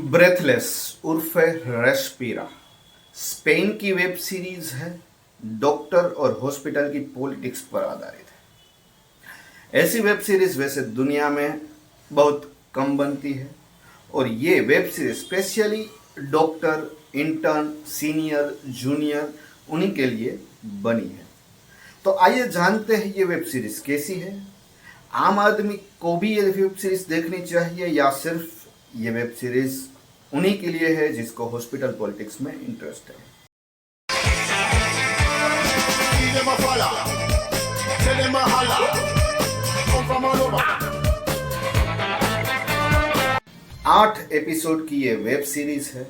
Breathless उर्फे रेस्पिरा Spain की web series है। Doctor और हॉस्पिटल की पॉलिटिक्स पर आधारित है। ऐसी वेब सीरीज वैसे दुनिया में बहुत कम बनती है और ये web series specially doctor, intern, senior, junior उन्हीं के लिए बनी है। तो आइए जानते हैं ये वेब सीरीज कैसी है। आम आदमी को भी ये वेब सीरीज देखनी चाहिए या सिर्फ ये वेब सीरीज उन्हीं के लिए है जिसको हॉस्पिटल पॉलिटिक्स में इंटरेस्ट है। आठ एपिसोड की ये वेब सीरीज है।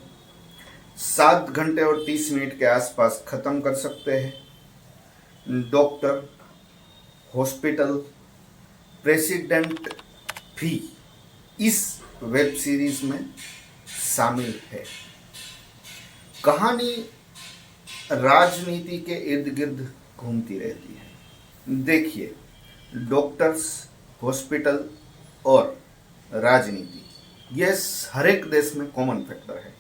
7 घंटे और 30 मिनट के आसपास खत्म कर सकते हैं। डॉक्टर, हॉस्पिटल, प्रेसिडेंट भी इस वेब सीरीज में शामिल है। कहानी राजनीति के इर्द गिर्द घूमती रहती है। देखिए, डॉक्टर्स, हॉस्पिटल और राजनीति ये हर एक देश में कॉमन फैक्टर है,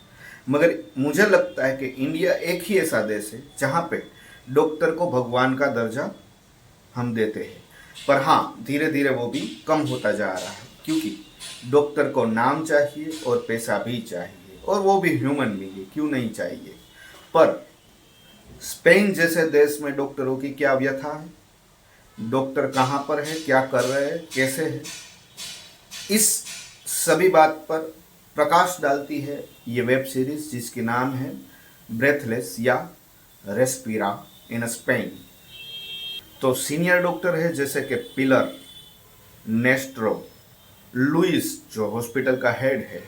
मगर मुझे लगता है कि इंडिया एक ही ऐसा देश है जहाँ पे डॉक्टर को भगवान का दर्जा हम देते हैं। पर हाँ, धीरे धीरे वो भी कम होता जा रहा है, क्योंकि डॉक्टर को नाम चाहिए और पैसा भी चाहिए, और वो भी ह्यूमन बीइंग है, क्यों नहीं चाहिए। पर स्पेन जैसे देश में डॉक्टरों की क्या व्यथा है, डॉक्टर कहाँ पर है, क्या कर रहे हैं, कैसे है, इस सभी बात पर प्रकाश डालती है ये वेब सीरीज जिसकी नाम है ब्रेथलेस या रेस्पिरा इन स्पेन। तो सीनियर डॉक्टर है जैसे कि पिलर, नेस्ट्रो, लुइस जो हॉस्पिटल का हेड है,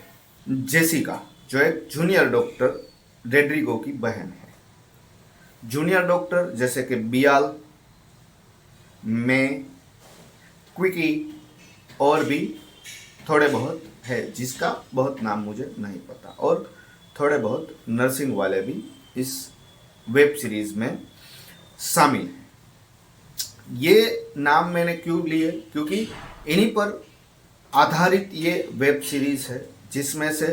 जेसिका जो एक जूनियर डॉक्टर रेड्रिगो की बहन है। जूनियर डॉक्टर जैसे कि बियाल, मे, क्विकी और भी थोड़े बहुत है जिसका बहुत नाम मुझे नहीं पता, और थोड़े बहुत नर्सिंग वाले भी इस वेब सीरीज में शामिल हैं। ये नाम मैंने क्यों लिए, क्योंकि इन्हीं पर आधारित ये वेब सीरीज है जिसमें से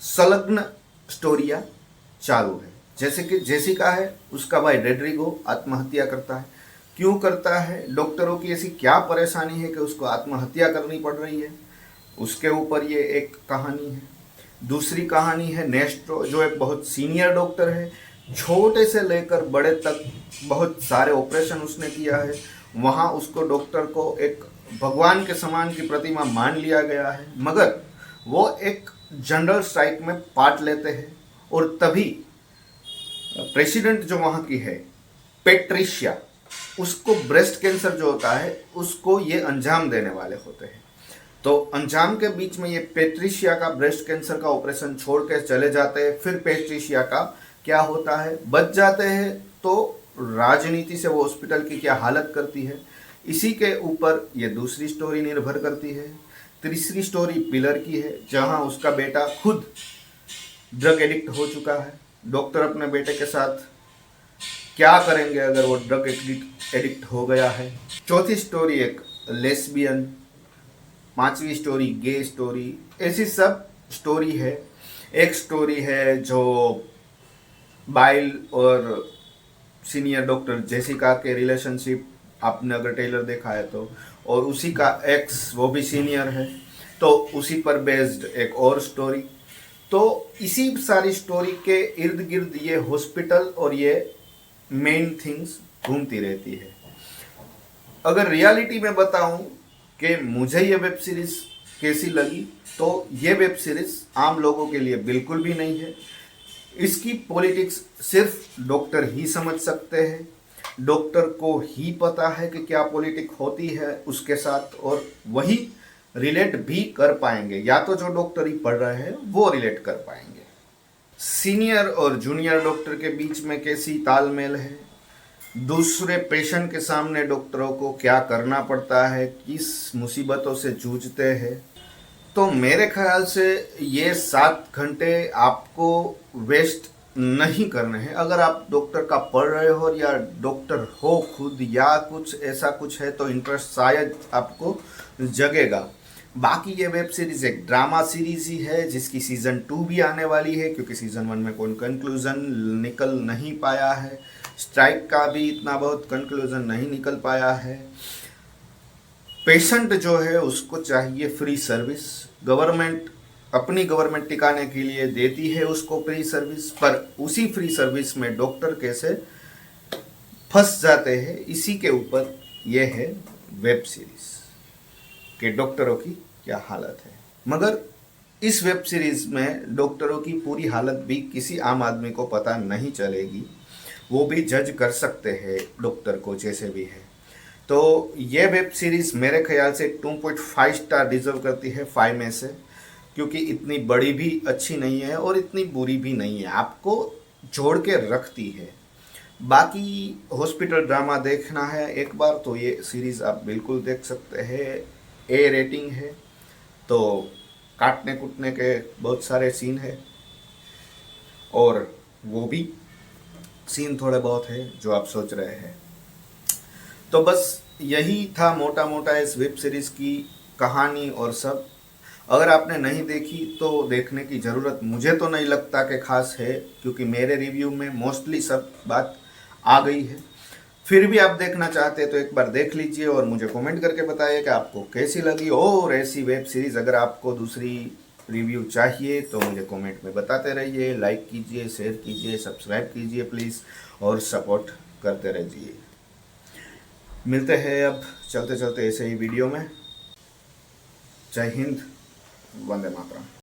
संलग्न स्टोरियाँ चालू है। जैसे कि जेसिका है, उसका भाई रेड्रिगो आत्महत्या करता है। क्यों करता है, डॉक्टरों की ऐसी क्या परेशानी है कि उसको आत्महत्या करनी पड़ रही है, उसके ऊपर ये एक कहानी है। दूसरी कहानी है नेस्ट्रो जो एक बहुत सीनियर डॉक्टर है, छोटे से लेकर बड़े तक बहुत सारे ऑपरेशन उसने किया है। वहाँ उसको डॉक्टर को एक भगवान के समान की प्रतिमा मान लिया गया है, मगर वो एक जनरल स्ट्राइक में पार्ट लेते हैं और तभी प्रेसिडेंट जो वहाँ की है पेट्रिशिया, उसको ब्रेस्ट कैंसर जो होता है उसको ये अंजाम देने वाले होते हैं। तो अंजाम के बीच में ये पेट्रिशिया का ब्रेस्ट कैंसर का ऑपरेशन छोड़ के चले जाते हैं। फिर पेट्रिशिया का क्या होता है, बच जाते हैं तो राजनीति से वो हॉस्पिटल की क्या हालत करती है, इसी के ऊपर ये दूसरी स्टोरी निर्भर करती है। तीसरी स्टोरी पिलर की है जहां उसका बेटा खुद ड्रग एडिक्ट हो चुका है। डॉक्टर अपने बेटे के साथ क्या करेंगे अगर वो ड्रग एडिक्ट हो गया है। चौथी स्टोरी एक लेस्बियन, पांचवी स्टोरी गे स्टोरी, ऐसी सब स्टोरी है। एक स्टोरी है जो बाइल और सीनियर डॉक्टर जेसिका के रिलेशनशिप, आपने अगर टेलर देखा है तो, और उसी का एक्स वो भी सीनियर है, तो उसी पर बेस्ड एक और स्टोरी। तो इसी सारी स्टोरी के इर्द गिर्द ये हॉस्पिटल और ये मेन थिंग्स घूमती रहती है। अगर रियलिटी में बताऊं कि मुझे ये वेब सीरीज कैसी लगी, तो ये वेब सीरीज आम लोगों के लिए बिल्कुल भी नहीं है। इसकी पॉलिटिक्स सिर्फ डॉक्टर ही समझ सकते हैं। डॉक्टर को ही पता है कि क्या पॉलिटिक्स होती है उसके साथ, और वही रिलेट भी कर पाएंगे, या तो जो डॉक्टर ही पढ़ रहे हैं वो रिलेट कर पाएंगे। सीनियर और जूनियर डॉक्टर के बीच में कैसी तालमेल है, दूसरे पेशेंट के सामने डॉक्टरों को क्या करना पड़ता है, किस मुसीबतों से जूझते हैं। तो मेरे ख्याल से ये 7 घंटे आपको वेस्ट नहीं करने हैं। अगर आप डॉक्टर का पढ़ रहे हो या डॉक्टर हो खुद या कुछ ऐसा कुछ है तो इंटरेस्ट शायद आपको जगेगा। बाकी ये वेब सीरीज एक ड्रामा सीरीज ही है जिसकी सीजन 2 भी आने वाली है, क्योंकि सीजन 1 में कोई कंक्लूजन निकल नहीं पाया है, स्ट्राइक का भी इतना बहुत कंक्लूजन नहीं निकल पाया है। पेशेंट जो है उसको चाहिए फ्री सर्विस, गवर्नमेंट अपनी गवर्नमेंट टिकाने के लिए देती है उसको फ्री सर्विस, पर उसी फ्री सर्विस में डॉक्टर कैसे फंस जाते हैं, इसी के ऊपर यह है वेब सीरीज कि डॉक्टरों की क्या हालत है। मगर इस वेब सीरीज में डॉक्टरों की पूरी हालत भी किसी आम आदमी को पता नहीं चलेगी, वो भी जज कर सकते हैं डॉक्टर को जैसे भी है। तो ये वेब सीरीज मेरे ख्याल से 2.5 स्टार डिजर्व करती है 5 में से, क्योंकि इतनी बड़ी भी अच्छी नहीं है और इतनी बुरी भी नहीं है, आपको जोड़ के रखती है। बाकी हॉस्पिटल ड्रामा देखना है एक बार तो ये सीरीज़ आप बिल्कुल देख सकते हैं। ए रेटिंग है, तो काटने कुटने के बहुत सारे सीन है, और वो भी सीन थोड़े बहुत है जो आप सोच रहे हैं। तो बस यही था मोटा मोटा इस वेब सीरीज़ की कहानी और सब। अगर आपने नहीं देखी तो देखने की ज़रूरत मुझे तो नहीं लगता कि खास है, क्योंकि मेरे रिव्यू में मोस्टली सब बात आ गई है। फिर भी आप देखना चाहते हैं तो एक बार देख लीजिए और मुझे कमेंट करके बताइए कि आपको कैसी लगी। और ऐसी वेब सीरीज़ अगर आपको दूसरी रिव्यू चाहिए तो मुझे कमेंट में बताते रहिए। लाइक कीजिए, शेयर कीजिए, सब्सक्राइब कीजिए प्लीज़, और सपोर्ट करते रहिए। मिलते हैं अब चलते चलते ऐसे ही वीडियो में। जय हिंद, वंदे मातरम।